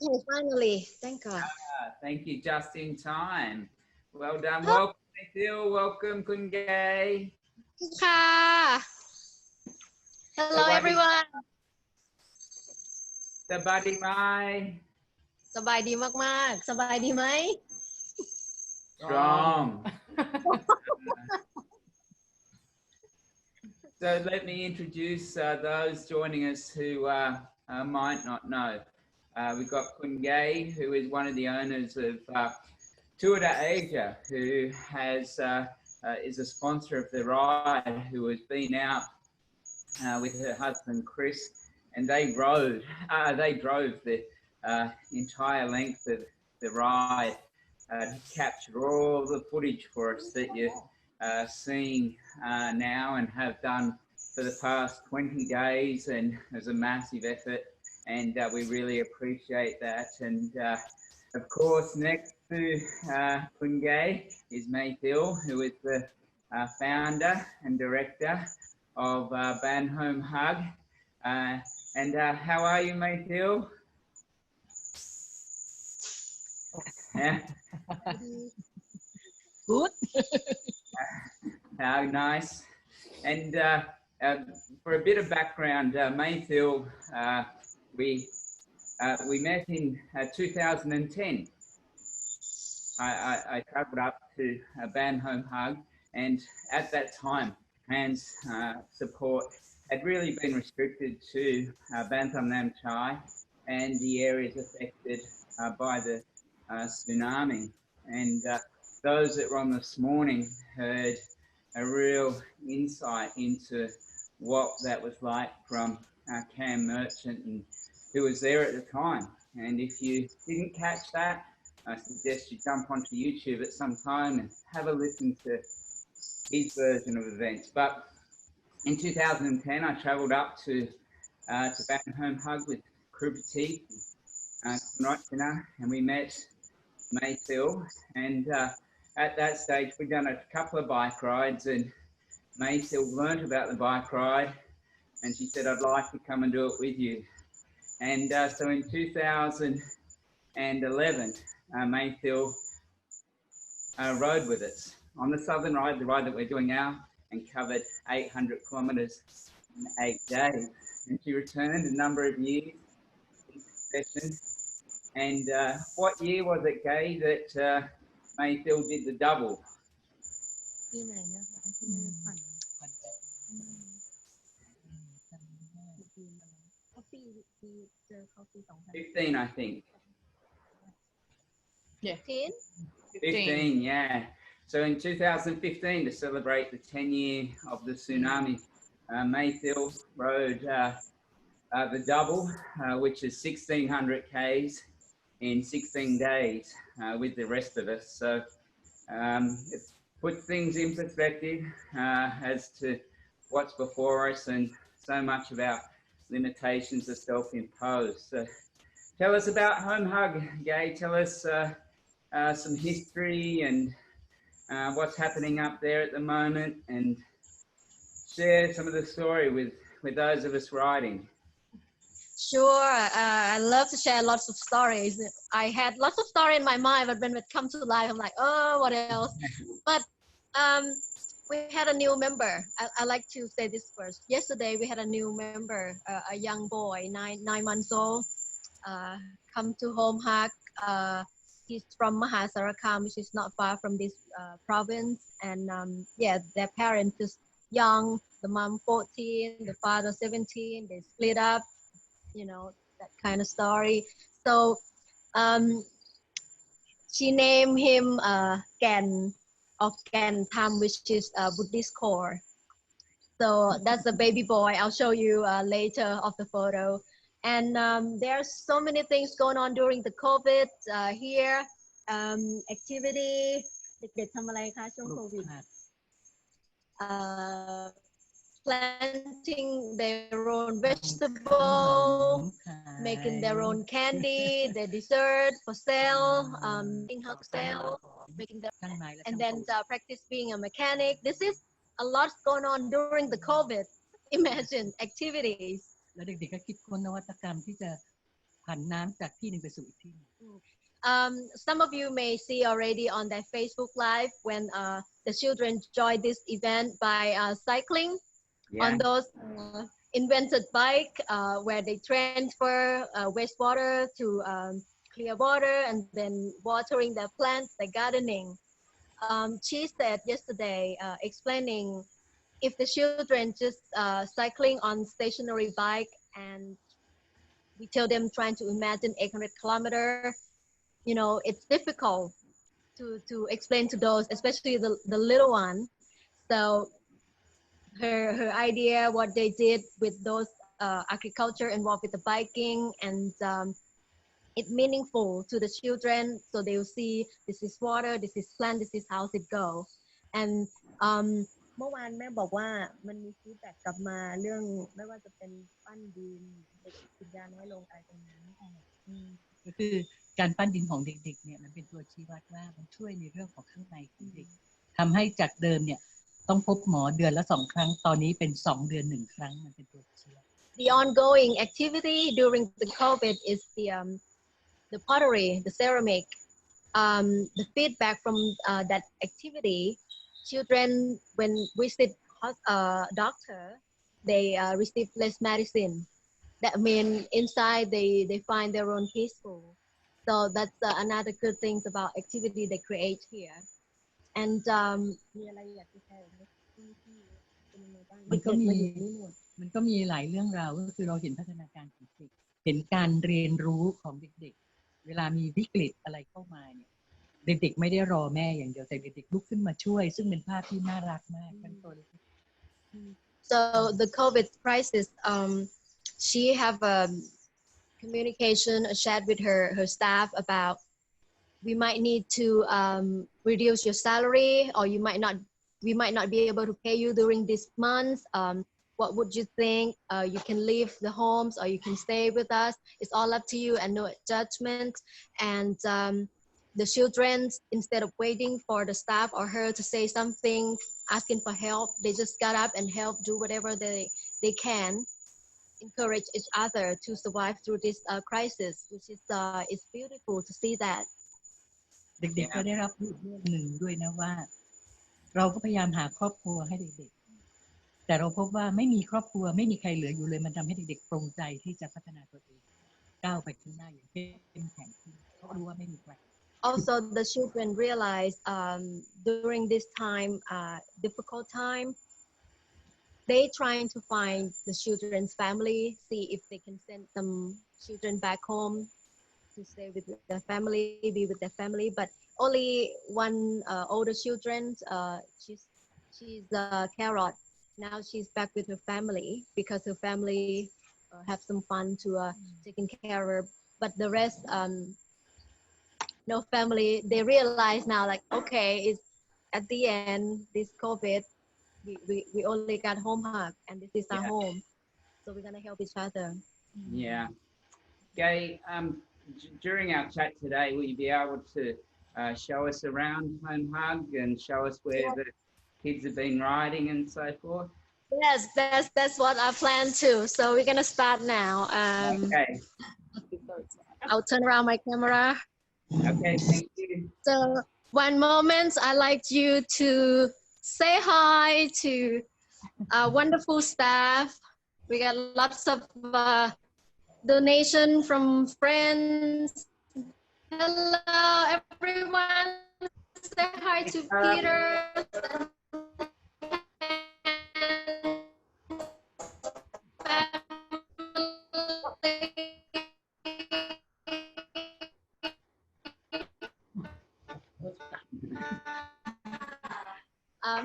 Okay, finally. Thank God. Thank you, just in time. Well done. Huh? Welcome, Phil. Welcome, Kungay. ค่ะ Hello Sawadi, everyone. Sabadi Mai. สบายดีมากๆ สบายดีไหม Strong. So let me introduce those joining us who might not know. We've got Kungay, who is one of the owners of Tour de Asia, who is a sponsor of the ride, who has been out with her husband Chris, and they drove the entire length of the ride to capture all the footage for us that you're seeing now and have done for the past 20 days, and it was a massive effort, and we really appreciate that. And of course, next to Kungay is Mayfield, who is the founder and director of Ban Home Hug. And how are you, Mayfield? Yeah. Good. How nice. And for a bit of background, Mayfield, we met in 2010. I travelled up to Ban Home Hug, and at that time, Japan's support had really been restricted to Bantam Nam Chai and the areas affected by the tsunami. And those that were on this morning heard a real insight into what that was like from Cam Merchant, and who was there at the time. And if you didn't catch that, I suggest you jump onto YouTube at some time and have a listen to his version of events. But in 2010, I travelled up to Ban Home Hug with Krupatik and we met Mayfield. And at that stage, we'd done a couple of bike rides, and Mayfield learnt about the bike ride, and she said, "I'd like to come and do it with you." And so in 2011, Mayfield rode with us on the Southern Ride, the ride that we're doing now, and covered 800 kilometres in 8 days. And she returned a number of years in succession. And what year was it, Gay, that Mayfield did the double? 15, I think. 15? 15, yeah. So in 2015, to celebrate the 10-year of the tsunami, Mayfield rode the double, which is 1,600 Ks in 16 days with the rest of us. So it puts things in perspective as to what's before us, and so much of our limitations are self-imposed. So tell us about Home Hug, Gay. Tell us some history and what's happening up there at the moment, and share some of the story with those of us riding. Sure. I love to share lots of stories. I had lots of stories in my mind, but when it comes to life, I'm like, oh, what else? But we had a new member. I like to say this first. Yesterday, we had a new member, a young boy, nine months old, come to Home Hug. He's from Mahasarakam, which is not far from this province. And yeah, their parents is young. The mom 14, the father 17. They split up. You know, that kind of story. So she named him Gan of Gan Tham, which is a Buddhist core. So that's a baby boy. I'll show you later of the photo. And there's so many things going on during the COVID here. Activity เด็กๆทำอะไรคะช่วงโควิด planting their own vegetable, making their own candy, their dessert for sale, making hug sale, making their, and then practice being a mechanic. This is a lot going on during the COVID. Imagine activities. แล้วเด็กๆก็คิดค้นนวัตกรรมที่จะท ผันน้ำจากที่หนึ่งไปสู่อีกที่หนึ่ง Some of you may see already on their Facebook Live when the children join this event by cycling on Yeah. those invented bike where they transfer wastewater to clear water and then watering their plants, the gardening. She said yesterday, explaining if the children just cycling on stationary bike and we tell them trying to imagine 800 kilometers, you know, it's difficult to explain to those, especially the little one. So her idea, what they did with those agriculture involved with the biking and it's meaningful to the children, so they will see this is water, this is plant, this is how it go. And เมื่อวานแม่บอกว่ามันมีฟีดแบ็กกลับมาเรื่องไม่ว่าจะเป็นปั้นดินเด็กกินยาน้อยลงอะไรตรงนั้นก็คือการปั้นดินของเด็กๆเนี่ยมันเป็นตัวชี้วัดว่ามันช่วยในเรื่องของข้างในของเด็กทำให้จากเดิมเนี่ยต้องพบหมอเดือนละ2 ครั้งตอนนี้เป็น2 เดือน1 ครั้งมันเป็นตัวชี้วัด The ongoing activity during the COVID is the pottery, the ceramic. The feedback from that activity, children when visit doctor, they receive less medicine. That means inside they find their own peaceful. So that's another good things about activity they create here. And มีอะไรอยากจะแชร์ไหมที่เป็นยังไงบ้าง มันก็มีหลายเรื่องราวก็คือเราเห็นพัฒนาการของเด็กเห็นการเรียนรู้ของเด็กๆเวลามีวิกฤตอะไรเข้ามาเนี่ยเด็กๆไม่ได้รอแม่อย่างเดียวแต่เด็กๆลุกขึ้นมาช่วยซึ่งเป็นภาพที่น่ารักมากทั้งตัวเลย So the COVID crisis, she have a communication, a chat with her staff about we might need to reduce your salary, or we might not be able to pay you during this month. What would you think? You can leave the homes or you can stay with us. It's all up to you and no judgment. And the children, instead of waiting for the staff or her to say something, asking for help, they just got up and help do whatever they can, encourage each other to survive through this crisis, which is it's beautiful to see that. เด็กๆก็ได้รับรู้เรื่องหนึ่งด้วยนะว่าเราก็พยายามหาครอบครัวให้เด็กๆแต่เราพบว่าไม่มีครอบครัวไม่มีใครเหลืออยู่เลยมันทำให้เด็กๆปรงใจที่จะพัฒนาตัวเองก้าวไปข้างหน้าอย่างเข้มแข็งขึ้นเพราะรู้ว่าไม่มีใคร Also, the children realize during this time, difficult time, they trying to find the children's family, see if they can send some children back home to stay with their family, be with their family. But only one older children, she's Carrot. Now she's back with her family because her family have some fun to taking care of her. But the rest, no family. They realize now, like, okay, it's at the end this COVID. We only got home hug, and this is our home. So we're gonna help each other. Yeah. Gay, during our chat today, will you be able to show us around Home Hug and show us where the kids have been riding and so forth? Yes, that's what I plan to. So we're gonna start now. Okay. I'll turn around my camera. Okay, thank you. So one moment, I'd like you to say hi to our wonderful staff. We got lots of donation from friends. Hello, everyone. Say hi to Peter.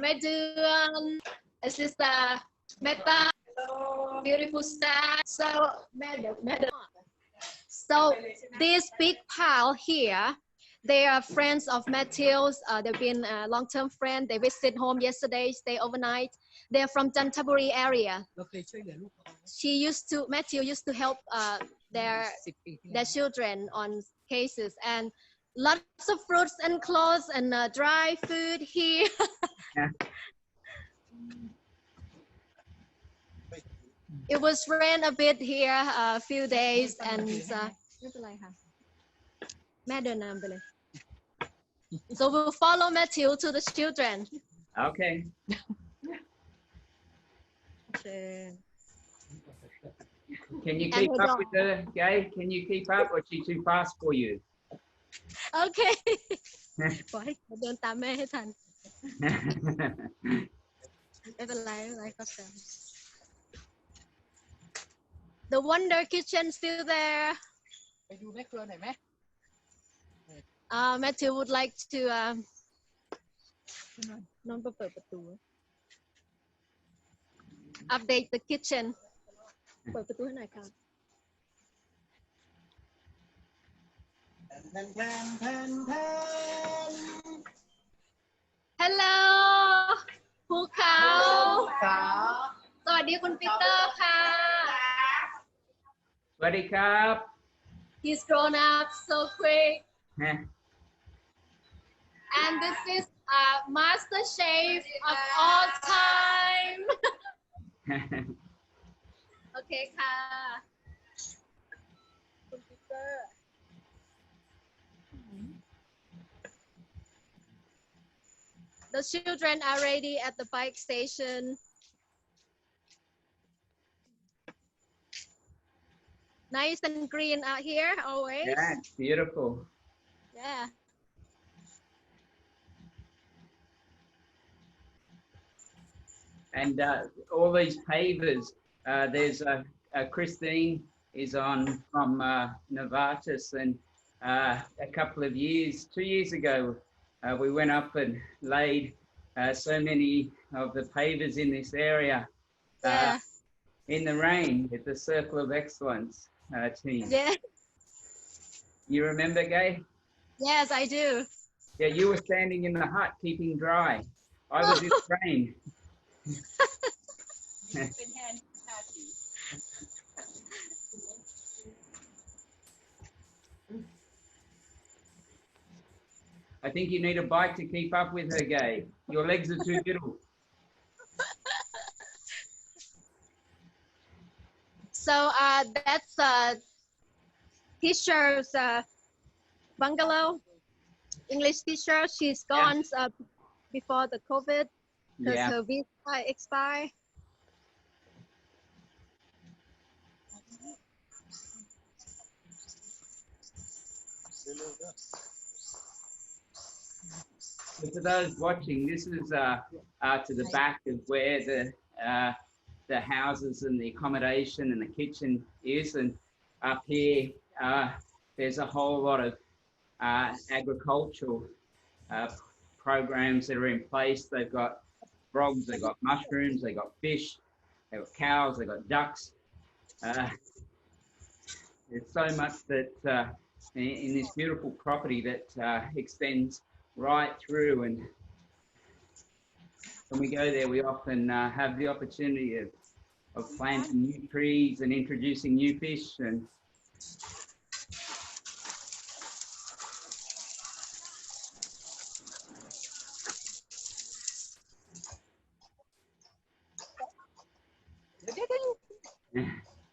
Meduan, Sister Meta, beautiful star. So, so this big pile here, they are friends of Matthew's. They've been a long-term friend. They visit home yesterday, stay overnight. They're from Chantaburi area. Matthew used to help their children on cases, and lots of fruits and clothes and dry food here. Yeah. It was rain a bit here a few days, and ไม่เป็นไรค่ะแม่เดินนำไปเลย so we'll follow Matthew to the children Okay. Can you keep up with her, Gay? Can you keep up, or is she too fast for you? โอเคปล่อยให้เขาเดินตามแม่ให้ทันไม่เป็นไรไม่เป็นไรก็เสร็จ The Wonder Kitchen still there ไปดูแม่ครัวหน่อยไหม Matthew would like to นนท์เปิดประตู Update the kitchen เปิดประตูให้หน่อยค่ะ Hello ภูเขาสวัสดีคุณปีเตอร์ค่ะ Swaddy Cup. He's grown up so quick and this is master chef of all time โอเคค่ะคุณปีเตอร์ The children are ready at the bike station. Nice and green out here always. Yeah, it's beautiful. Yeah. And all these pavers, there's Christine is on from Novartis, and a couple of years, 2 years ago, we went up and laid so many of the pavers in this area Yeah. in the rain with the Circle of Excellence team. Yeah. You remember, Gay? Yes, I do. Yeah, you were standing in the hut keeping dry. I was in the rain. I think you need a bike to keep up with her, Gay. Your legs are too little. So that's teacher's bungalow. English teacher. She's gone before the COVID because Yeah. her visa expired. So for those watching, this is to the back of where the houses and the accommodation and the kitchen is, and up here there's a whole lot of agricultural programs that are in place. They've got frogs, they've got mushrooms, they've got fish, they've got cows, they've got ducks. There's so much that in this beautiful property that extends right through, and when we go there we often have the opportunity of planting new trees and introducing new fish. And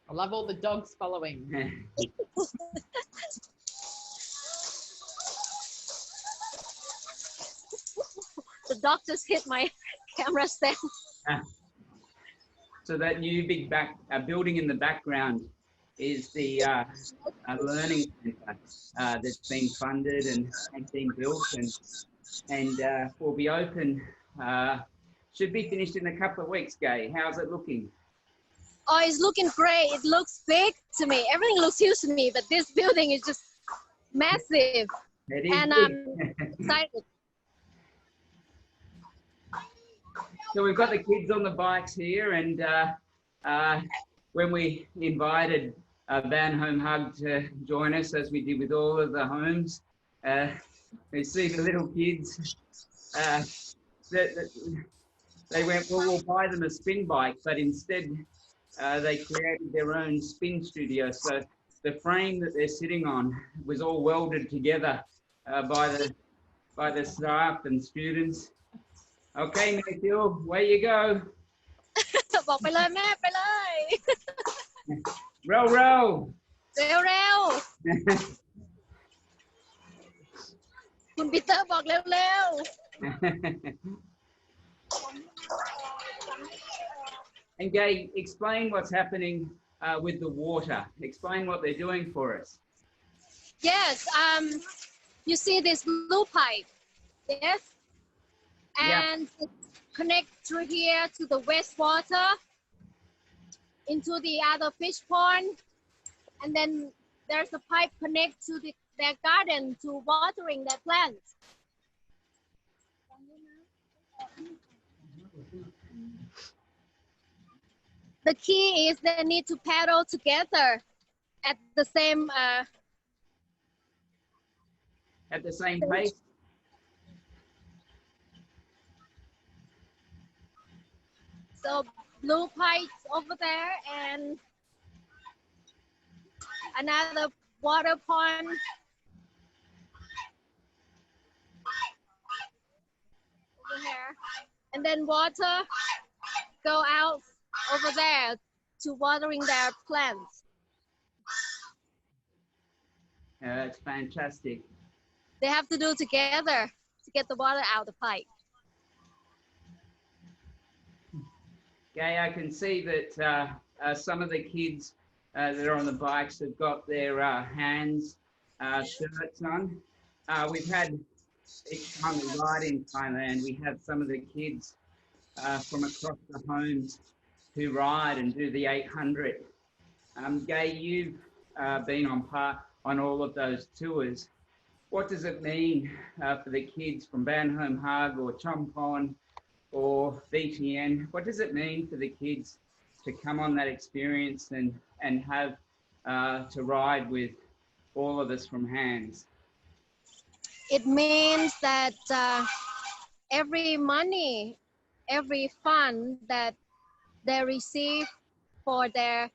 I love all the dogs following. The dog just hit my camera stand. So that new big building in the background is the learning centre that's been funded and been built, and will be open. Should be finished in a couple of weeks, Gay. How's it looking? Oh, it's looking great. It looks big to me. Everything looks huge to me, but this building is just massive. It is And big. I'm excited. So we've got the kids on the bikes here, and when we invited Van Home Hug to join us, as we did with all of the homes, we see the little kids. They went, well, we'll buy them a spin bike, but instead they created their own spin studio. So the frame that they're sitting on was all welded together by the staff and students. Okay, Matthew, where you go? บอกไปเลยแม่ไปเลย Row, row. เร็วๆคุณปีเตอร์บอกเร็ว And Gay, explain what's happening with the water. Explain what they're doing for us. Yes, you see this blue pipe, yes, and it connects through here to the wastewater into the other fish pond, and then there's a pipe connect to their garden to watering their plants. The key is they need to paddle together at the same At the same pace. So blue pipes over there and another water pond. Over here. And then water go out over there to watering their plants. It's fantastic. They have to do together to get the water out of the pipe. Gay, I can see that some of the kids that are on the bikes have got their hands shirts on. We've had, each time we ride in Thailand, we have some of the kids from across the homes who ride and do the 800. Gay, you've been on all of those tours. What does it mean for the kids from Ban Hom Hag or Chompon or VTN? What does it mean for the kids to come on that experience and have to ride with all of us from hands? It means that every money, every fund that they receive for their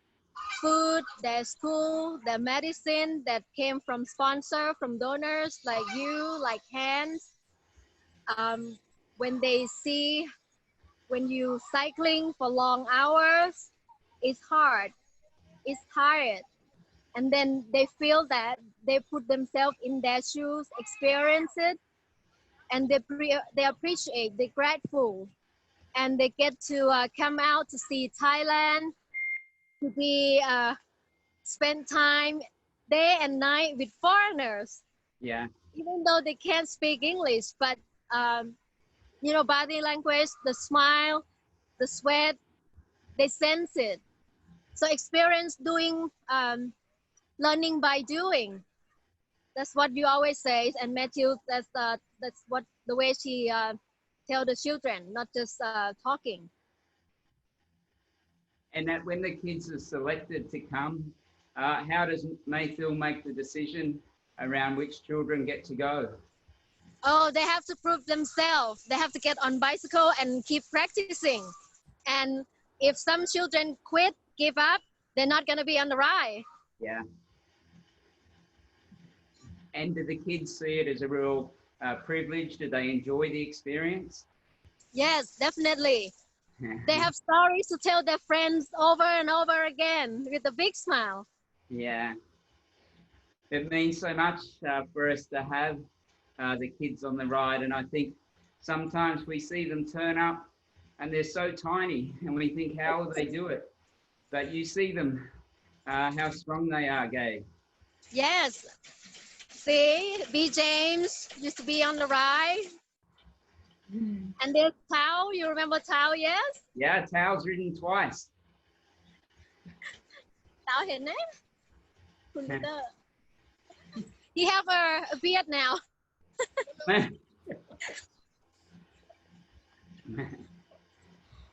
food, their school, their medicine that came from sponsor, from donors like you, like Hands, when they see, when you cycling for long hours, it's hard, it's tired. And then they feel that they put themselves in their shoes, experience it, and they appreciate, they're grateful. And they get to come out to see Thailand, to be spend time day and night with foreigners. Yeah. Even though they can't speak English, but you know, body language, the smile, the sweat, they sense it. So experience doing, learning by doing. That's what you always say. And Matthew, that's what the way she tell the children, not just talking. And that when the kids are selected to come, how does Mayfield make the decision around which children get to go? Oh, they have to prove themselves. They have to get on bicycle and keep practicing. And if some children quit, give up, they're not going to be on the ride. Yeah. And do the kids see it as a real privilege? Do they enjoy the experience? Yes, definitely. They have stories to tell their friends over and over again with a big smile. Yeah. It means so much for us to have the kids on the ride. And I think sometimes we see them turn up and they're so tiny and we think, how will they do it? But you see them, how strong they are, Gay. Yes. See, B. James used to be on the ride. And there's Tao. You remember Tao, yes? Yeah, Tao's ridden twice. Tao ห็นไหมคุณปีเตอร์ He have a beard now.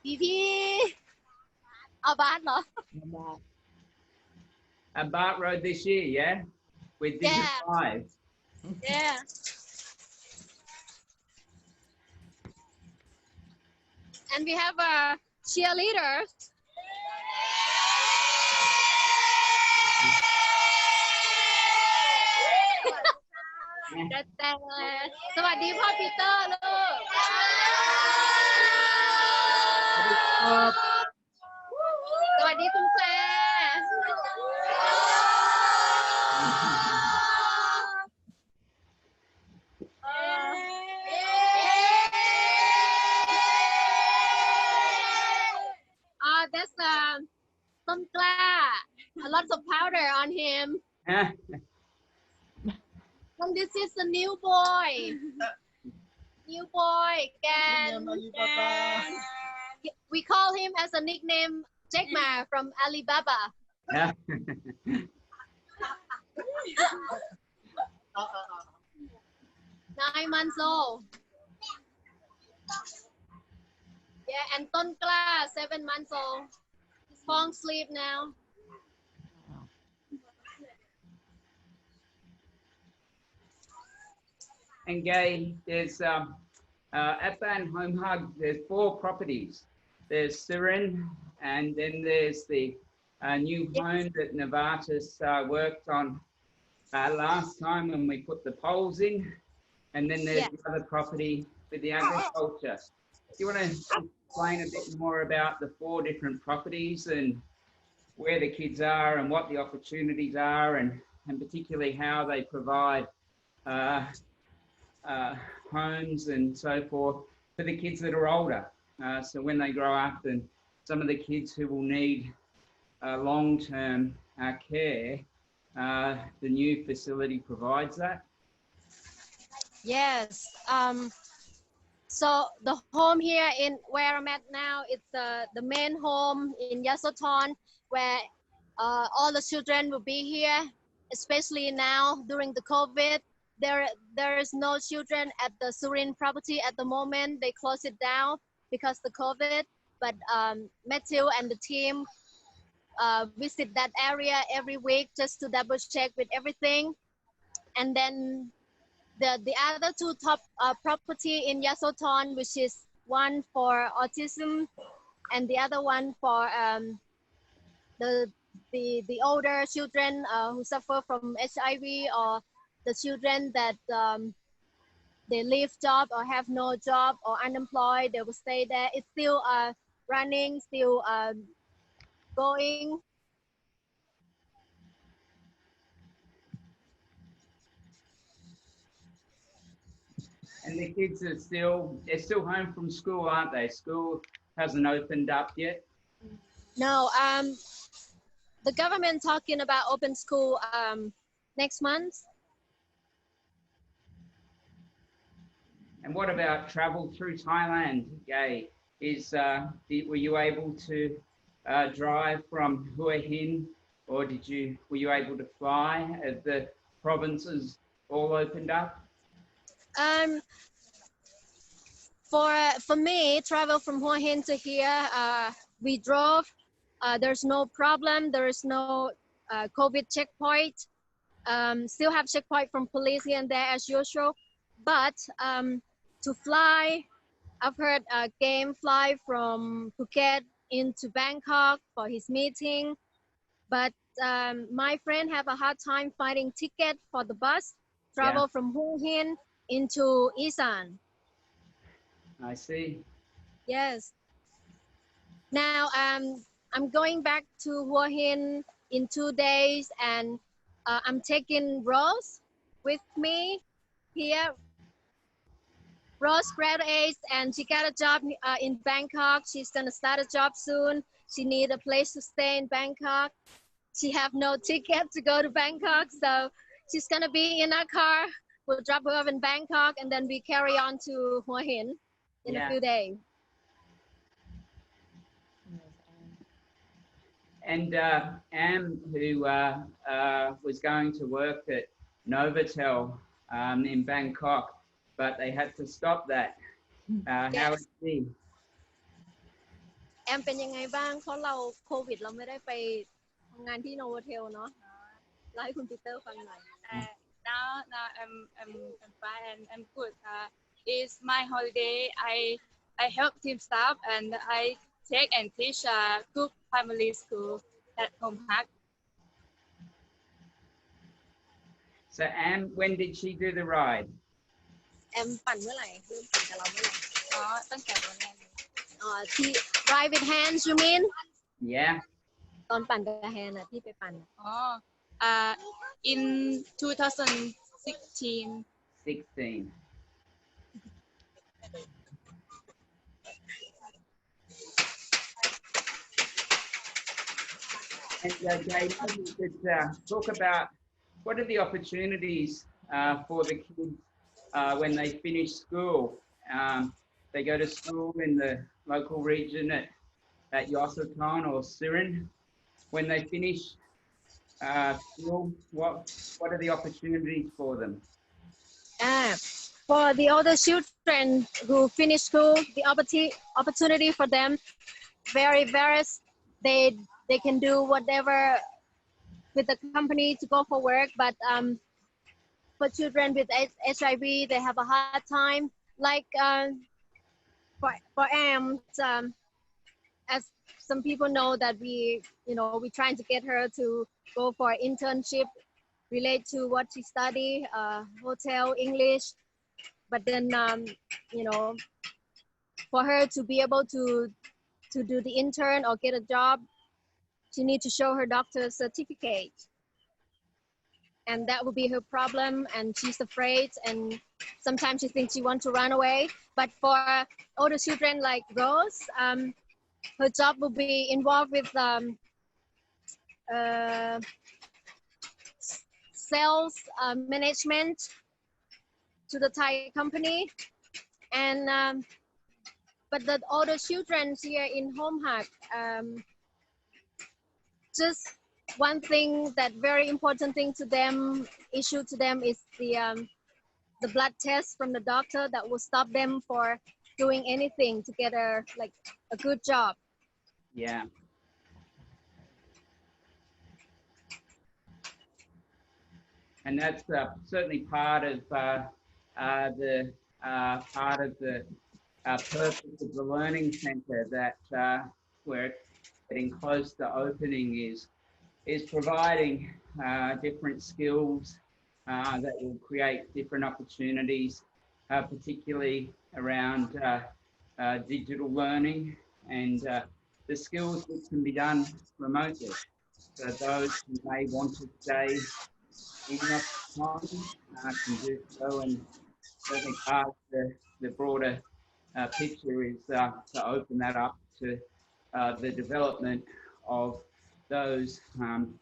พี่เอาบาสเหรอ Bart rode this year, yeah? With Digit 5. Yeah. And we have a cheerleader.แต่สวัสดีพ่อปีเตอร์ลูกสวัสดีคุณแฟร์ lots of powder on him. And this is the new boy. New boy, Gan. We call him as a nickname Jack Ma from Alibaba. Yeah. 9 months old. Yeah, and Ton Kla, 7 months old. He's falling asleep now. And Gay, there's at Ban Home Hug, there's 4 properties. There's Surin, and then there's the new home that Novartis worked on last time when we put the poles in. And then there's the other property for the agriculture. Do you want to explain a bit more about the 4 different properties and where the kids are and what the opportunities are, and particularly how they provide homes and so forth for the kids that are older? So when they grow up, and some of the kids who will need long-term care, the new facility provides that. Yes. So the home here in where I'm at now, it's the main home in Yasothon, where all the children will be here, especially now during the COVID. There is no children at the Surin property at the moment. They closed it down because the COVID. But Matthew and the team visit that area every week just to double check with everything. And then the other 2 top property in Yasothon, which is one for autism and the other one for the older children who suffer from HIV, or the children that they leave job or have no job or unemployed, they will stay there. It's still running, still going. And the kids are they're still home from school, aren't they? School hasn't opened up yet. No, the government talking about open school next month. And what about travel through Thailand, Gay? Were you able to drive from Hua Hin, or were you able to fly as the provinces all opened up? For me, travel from Hua Hin to here, we drove. There's no problem. There is no COVID checkpoint. Still have checkpoint from police here and there as usual. But to fly, I've heard Game fly from Phuket into Bangkok for his meeting. But my friend have a hard time finding ticket for the bus travel from Hua Hin into Isan. I see. Yes. Now I'm going back to Hua Hin in 2 days, and I'm taking Rose with me here. Rose graduates and she got a job in Bangkok. She's gonna start a job soon. She need a place to stay in Bangkok. She have no ticket to go to Bangkok, so she's gonna be in our car. We'll drop her off in Bangkok, and then we carry on to Hua Hin in a few days. And Am, who was going to work at Novotel in Bangkok, but they had to stop that. How is she? แอมเป็นยังไงบ้างเพราะเราโควิดเราไม่ได้ไปทำงานที่โนโวเทลเนาะเล่าให้คุณปีเตอร์ฟังหน่อย Now I'm fine and I'm good. It's my holiday. I help team staff and I take and teach good primary school at Home Hug. So Am, when did she do the ride? แอมปั่นเมื่อไหร่เริ่มปั่นกับเราเมื่อไหร่ ตั้งแต่วันแรก ที่ ride with hands you mean Yeah. ตอนปั่นกับแฮนด์ที่ไปปั่น in 2016. 16. And Jay, maybe you could talk about what are the opportunities for the kids when they finish school. They go to school in the local region at Yossatan or Sirin. When they finish school, what are the opportunities for them? For the older children who finish school, the opportunity for them very varies. They can do whatever with the company to go for work, but for children with HIV, they have a hard time. Like for Am, as some people know that we're trying to get her to go for internship relate to what she study, hotel English. But then for her to be able to do the intern or get a job, she needs to show her doctor's certificate. And that would be her problem, and she's afraid, and sometimes she thinks she wants to run away. But for older children like Rose, her job will be involved with sales management to the Thai company. And but the older children here in Home Hug, just one thing that very important thing to them, issue to them is the blood test from the doctor that will stop them for doing anything to get a good job. Yeah. And that's certainly part of the purpose of the Learning Centre that we're getting close to opening is providing different skills that will create different opportunities, particularly around digital learning and the skills that can be done remotely. So those who may want to stay in Yossatan can do so, and certainly part of the broader picture is to open that up to the development of those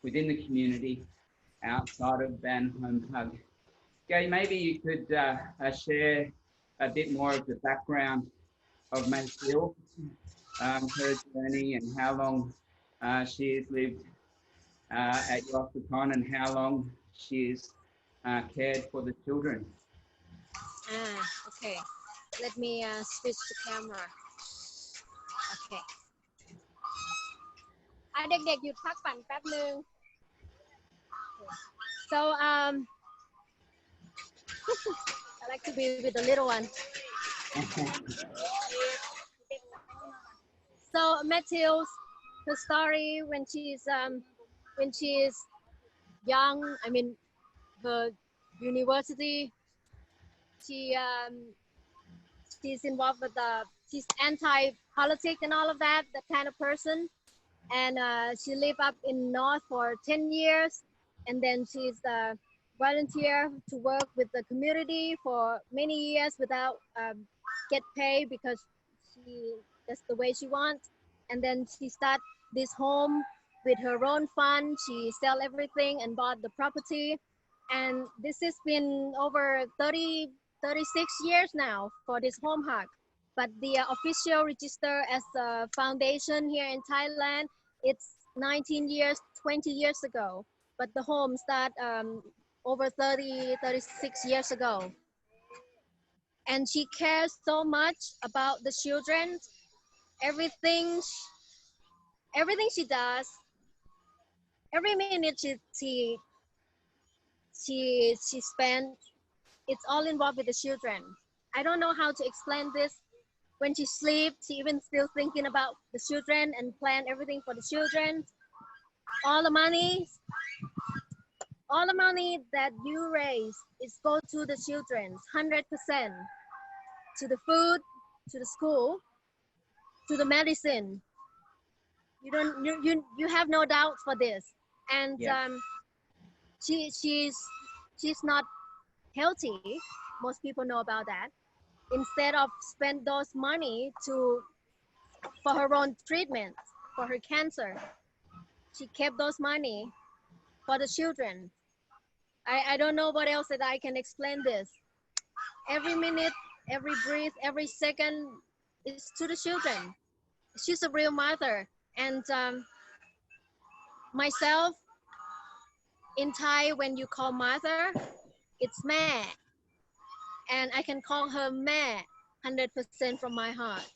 within the community outside of Ban Home Hug. Gay, maybe you could share a bit more of the background of Mathilde, her journey and how long she has lived at Yossatan and how long she has cared for the children. Okay. Let me switch the camera. Okay. เด็กๆหยุดพักปั่นแป๊บนึง So I like to be with the little one. So Mathilde, her story when she is young, I mean her university, she's involved with she's anti-politics and all of that kind of person. And she lived up in North for 10 years. And then she's a volunteer to work with the community for many years without get paid because that's the way she wants. And then she started this home with her own fund. She sell everything and bought the property. And this has been over 36 years now for this Home Hug. But the official register as a foundation here in Thailand, it's 19 years, 20 years ago. But the home started over 36 years ago. And she cares so much about the children. Everything she does, every minute she spent, it's all involved with the children. I don't know how to explain this. When she sleeps, she even still thinking about the children and plan everything for the children. All the money that you raise is go to the children, 100%, to the food, to the school, to the medicine. You have no doubt for this. And yeah. She's not healthy. Most people know about that. Instead of spend those money for her own treatment, for her cancer, she kept those money for the children. I don't know what else that I can explain this. Every minute, every breath, every second is to the children. She's a real mother. And myself, in Thai, when you call mother, it's mẹ. And I can call her mẹ 100% from my heart,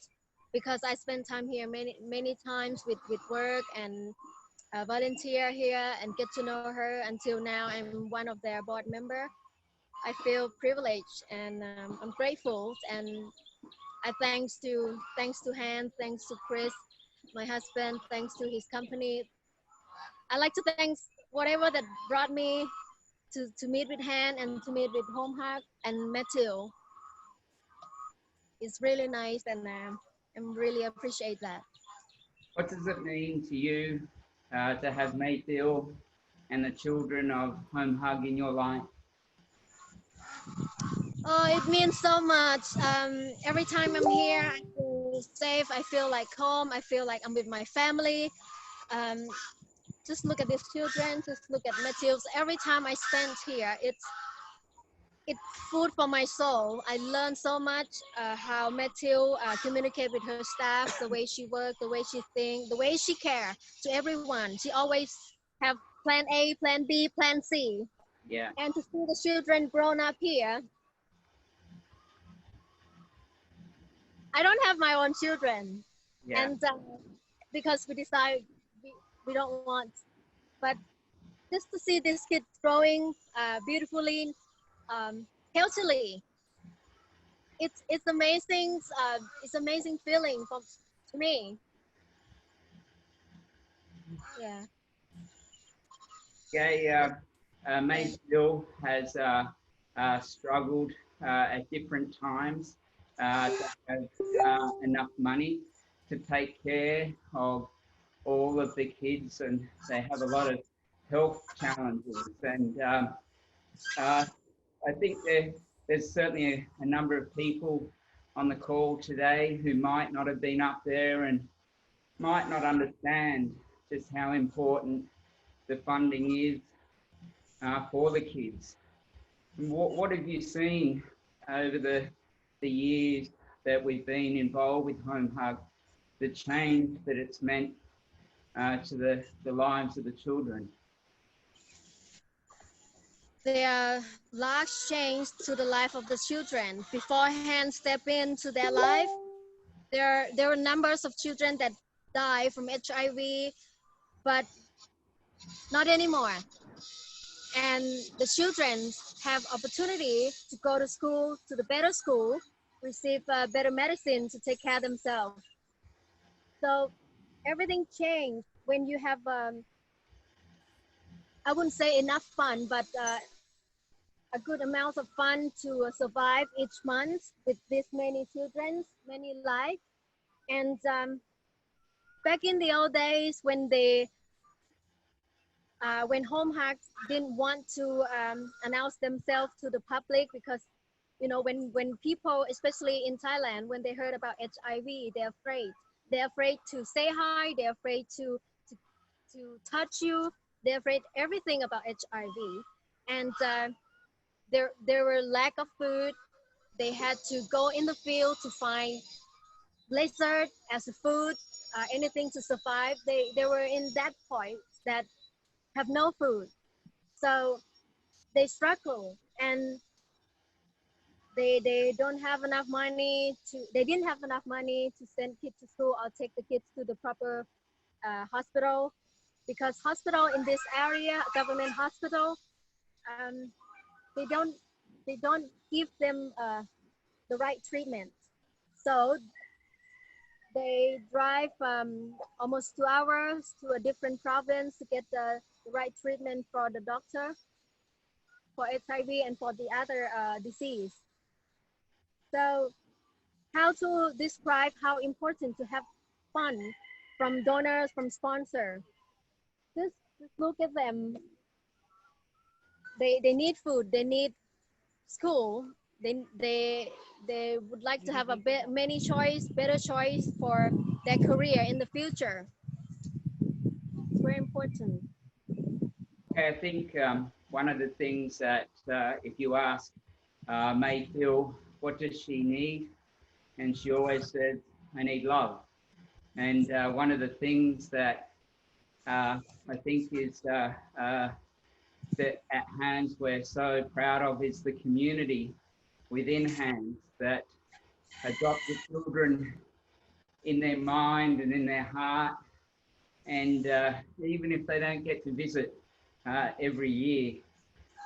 because I spend time here many times with work and volunteer here and get to know her. Until now, I'm one of their board member. I feel privileged, and I'm grateful, and I thanks to Han, thanks to Chris, my husband, thanks to his company. I like to thank whatever that brought me to meet with Han and to meet with Home Hug and Matthew. It's really nice, and I really appreciate that. What does it mean to you to have Mayfield and the children of Home Hug in your life? Oh, it means so much. Every time I'm here, I feel safe. I feel like home. I feel like I'm with my family. Just look at these children. Just look at Matthews. Every time I spend here, it's food for my soul. I learn so much how Matthew communicate with her staff, the way she works, the way she thinks, the way she care to everyone. She always have plan A, plan B, plan C. Yeah. And to see the children grown up here. I don't have my own children. Yeah. And because we decide we don't want, but just to see these kids growing beautifully, healthily, it's amazing. It's amazing feeling to me. Yeah. Okay. Mayfield has struggled at different times to have enough money to take care of all of the kids, and they have a lot of health challenges. And I think there's certainly a number of people on the call today who might not have been up there and might not understand just how important the funding is for the kids. What have you seen over the years that we've been involved with Home Hug, the change that it's meant to the lives of the children? There are large change to the life of the children. Beforehand, step into their life, there were numbers of children that die from HIV, but not anymore. And the children have opportunity to go to school, to the better school, receive better medicine to take care of themselves. So everything changed when you have, I wouldn't say enough fun, but a good amount of fun to survive each month with this many children, many lives. And back in the old days when when Home Hug didn't want to announce themselves to the public, because you know when people, especially in Thailand, when they heard about HIV, they're afraid. They're afraid to say hi. They're afraid to touch you. They're afraid everything about HIV. And there were lack of food. They had to go in the field to find lizard as a food, anything to survive. They were in that point that have no food, so they struggle, and they don't have enough money to. They didn't have enough money to send kids to school or take the kids to the proper hospital, because hospital in this area, government hospital, they don't give them the right treatment. So they drive almost 2 hours to a different province to get the right treatment for the doctor, for HIV and for the other disease. So how to describe how important to have fun from donors, from sponsors? Just look at them. They need food, they need school, they would like to have a better choice for their career in the future. very important. I think one of the things that if you ask Mayfield, what does she need? And she always said, I need love. And one of the things that I think is that at Hands we're so proud of is the community within Hands that adopt the children in their mind and in their heart. And even if they don't get to visit every year,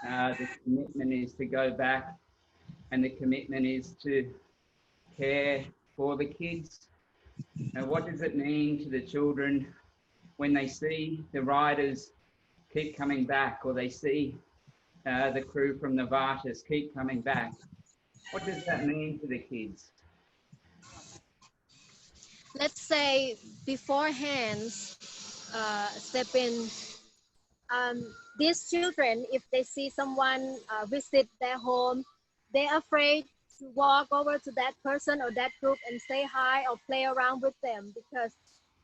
the commitment is to go back, and the commitment is to care for the kids. And what does it mean to the children when they see the riders keep coming back, or they see the crew from Novartis keep coming back? What does that mean to the kids? Let's say beforehand, step in. These children, if they see someone visit their home, they're afraid to walk over to that person or that group and say hi or play around with them, because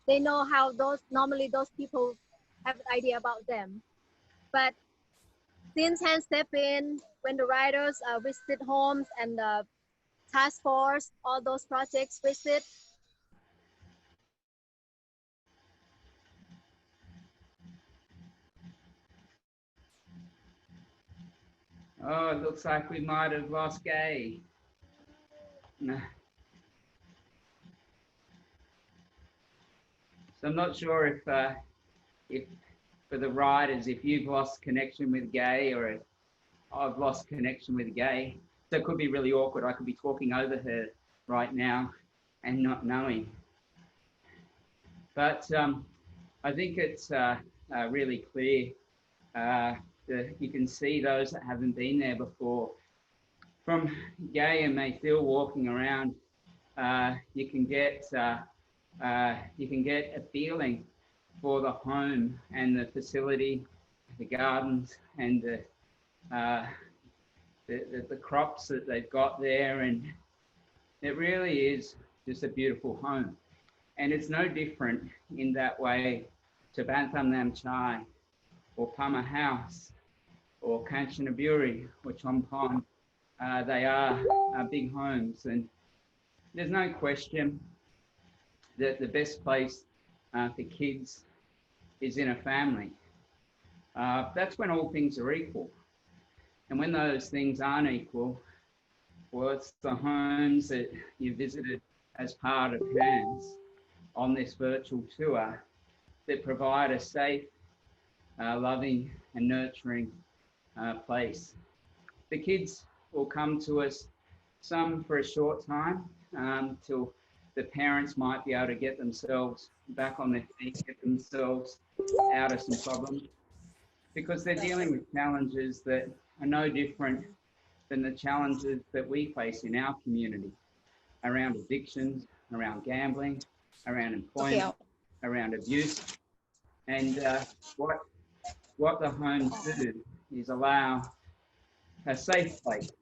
they know how normally those people have an idea about them. But since Hands step in, when the riders visit homes and the task force, all those projects visit, Oh, it looks like we might have lost Gay. No. So I'm not sure if for the riders, if you've lost connection with Gay, or if I've lost connection with Gay. So it could be really awkward. I could be talking over her right now and not knowing. But I think it's really clear that you can see those that haven't been there before. From Gay and Mayfield walking around, you can get a feeling for the home and the facility, the gardens, and the crops that they've got there, and it really is just a beautiful home. And it's no different in that way to Bantham Nam Chai, or Palmer House, or Kanchanaburi, or Chompon. They are big homes, and there's no question that the best place for kids is in a family. That's when all things are equal. And when those things aren't equal, well, it's the homes that you visited as part of Hands on this virtual tour that provide a safe, loving and nurturing place. The kids will come to us, some for a short time, till the parents might be able to get themselves back on their feet, get themselves out of some problems, because they're dealing with challenges that are no different than the challenges that we face in our community around addictions, around gambling, around employment, around abuse. And what the homes do is allow a safe place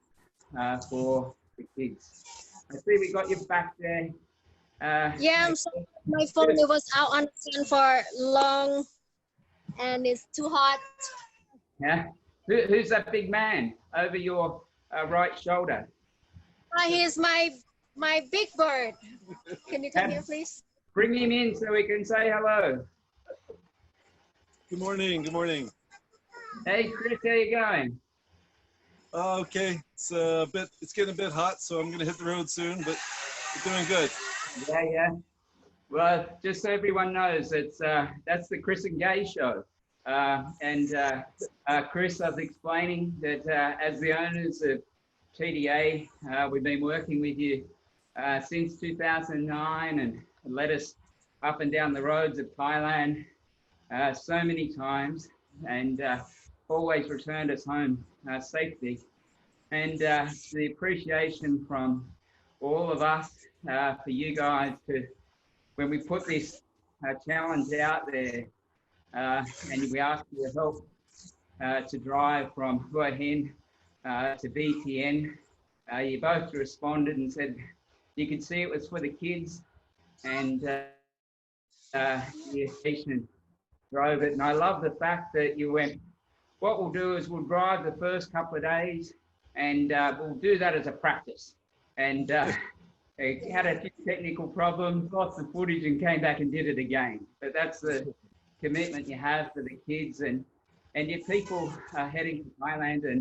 for the kids. I see we got you back there. yeah, I'm sorry, my phone, it was out on the sun for long and it's too hot. Yeah. Who's that big man over your right shoulder? He's my big bird. Can you come here, please? Bring him in so we can say hello. Good morning. Good morning. Hey, Chris, how you going? Okay, it's getting a bit hot, so I'm gonna hit the road soon, but we're doing good. Yeah. Well, just so everyone knows, it's that's the Chris and Gay show. Chris, I was explaining that as the owners of TDA, we've been working with you since 2009 and led us up and down the roads of Thailand so many times, and always returned us home safely. And the appreciation from all of us for you guys to, when we put this challenge out there, and we ask for your help to drive from Hua Hin to VTN. You both responded and said you could see it was for the kids, and the patient drove it. And I love the fact that you went, what we'll do is we'll drive the first couple of days and we'll do that as a practice. And it had a few technical problems, lost the footage and came back and did it again. But that's the commitment you have for the kids, and your people are heading to Thailand, and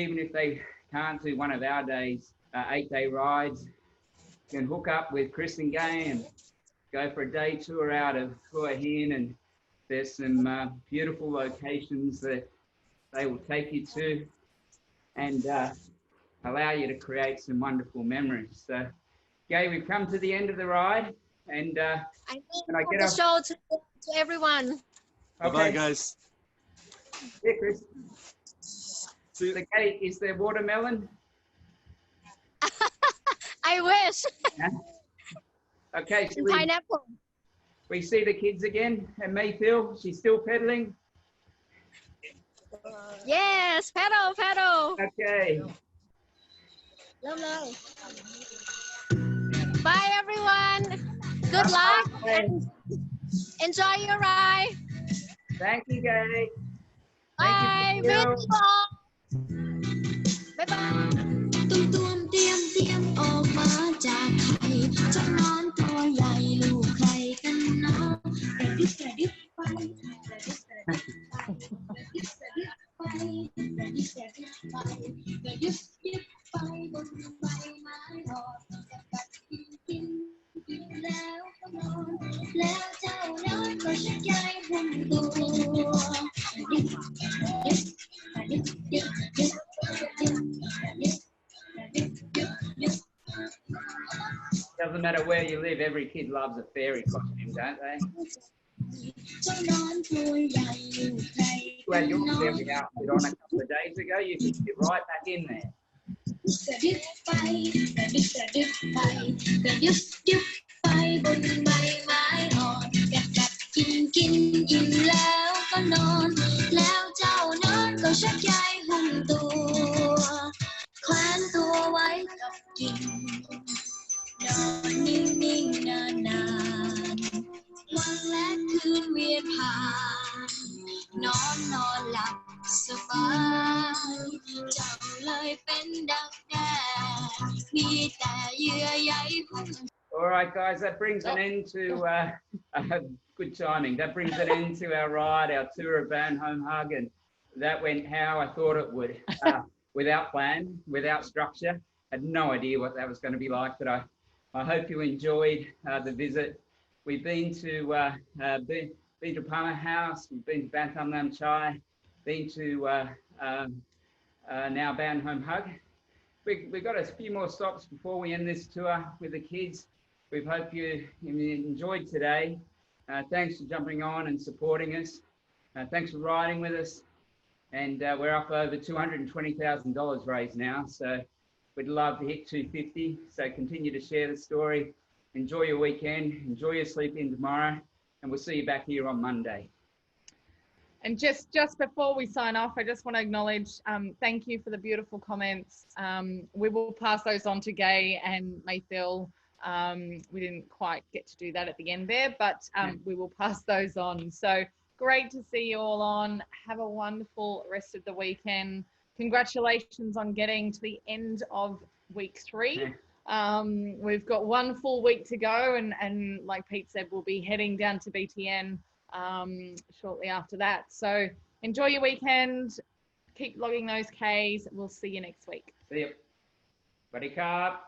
even if they can't do one of our days, 8-day rides, you can hook up with Chris and Gay and go for a day tour out of Hua Hin, and there's some beautiful locations that they will take you to and allow you to create some wonderful memories. So, Gay, we've come to the end of the ride, and I think the show to everyone. Okay. Bye, guys. Yeah, Chris. See you. So, Gay, is there watermelon? I wish. Yeah. Okay, so Pineapple. we see the kids again, and Mayfield, she's still pedaling. Yes, pedal. Okay. Love. Bye, everyone. Good luck. And enjoy your ride. Thank you, Gay. Bye. Thank you. Miss you all. Bye bye. ตุ้มๆเตรียมออกมาจากไข่เจ้านอนตัวใหญ่ลูกใครกันเนาะกระดิบไปกระดิบไปกระดิบไปบนใบไม้หอมกัดกินแล้วก็นอนแล้วเจ้านอนก็ชักใยหุ่นตัวDoesn't matter where you live, every kid loves a fairy costume, don't they? เจ้านอนตัวใหญ่อยู่ใคร You had your fairy outfit on a couple of days ago, you can get right back in there. กระดิบไปกระดิบไปกระดิบไปบนใบไม้อ่อนกัดกินอิ่มแล้วก็นอนแล้วเจ้านอนก็ชักใยหุ้มตัวแขวนตัวไว้กับกิ่งนอนนิ่งๆนานๆวันและคืนเวียนผ่านนอนหลับสบายเจ้าเลยเป็นดังแดดมีแต่เยื่อใยหุ้ม All right, guys, that brings an end to, good timing, that brings an end to our ride, our tour of Van Home Hug, and that went how I thought it would, without plan, without structure. Had no idea what that was going to be like, but I hope you enjoyed the visit. We've been to Palmer House, we've been to Bantam Nam Chai, been to now Van Home Hug. We've got a few more stops before we end this tour with the kids. We hope you enjoyed today. Thanks for jumping on and supporting us. Thanks for riding with us. And we're up over $220,000 raised now. So we'd love to hit 250. So continue to share the story. Enjoy your weekend. Enjoy your sleep in tomorrow. And we'll see you back here on Monday. And just before we sign off, I just want to acknowledge, thank you for the beautiful comments. We will pass those on to Gay and Mayfield. We didn't quite get to do that at the end there, but we will pass those on. So great to see you all on. Have a wonderful rest of the weekend. Congratulations on getting to the end of week 3. We've got one full week to go, and like Pete said, we'll be heading down to BTN shortly after that. So enjoy your weekend. Keep logging those Ks. We'll see you next week. See you. Buddy Carp.